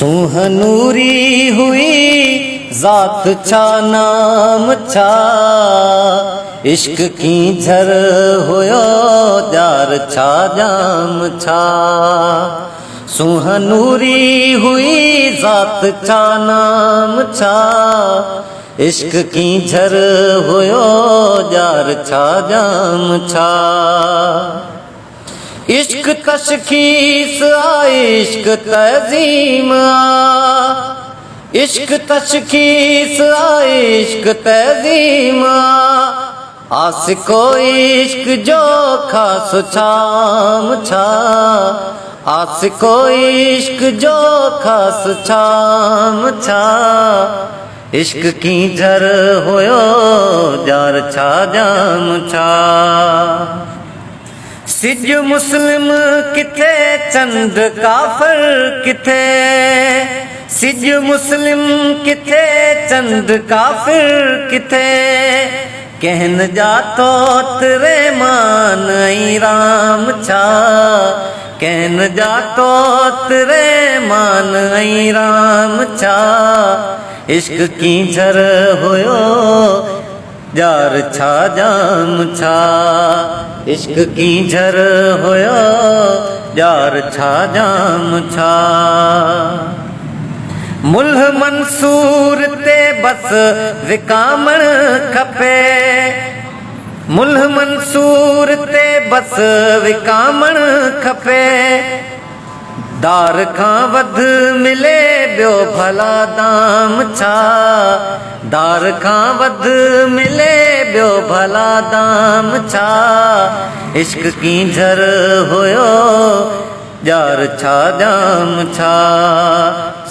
सुहनूरी हुई ज़ात छा नाम छा, इश्क की झर हुयो जार छा जाम छा। सुहनूरी हुई ज़ात छा नाम छा, इश्क की झर हुयो जार छा जाम छा। इश्क तशखीस आ इश्क तज़ीम आ, इश्क तशखीस आ इश्क तज़ीम आ। आशिको इश्क जो खास छाम छा, आशिको इश्क जो खास छाम छा। इश्क की झर हुयो जार छा जाम छा। सिज मुस्लिम किथे चंद काफिर किथे, सिज मुस्लिम किथे चंद काफिर किथे। कहन जातो तेरे मान ऐं राम छा, कहन जातो तेरे मान ऐं राम छा। इश्क की झर हुयो जार छा जाम छा, इश्क की झर हुयो जार छा जाम छा। मुल्ह मंसूर ते बस विकामण खपे, मुल्ह मंसूर ते बस विकामण खपे। दार खां वध मिले ॿियो भला दाम छा, दार खां वध मिले ॿियो भला दाम छा। इश्क की झर हुयो जार छा जाम छा।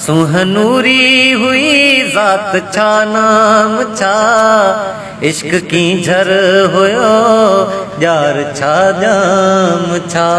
सुहनूरी हुई ज़ात छा नाम छा, इश्क की झर हुयो जार छा जाम छा।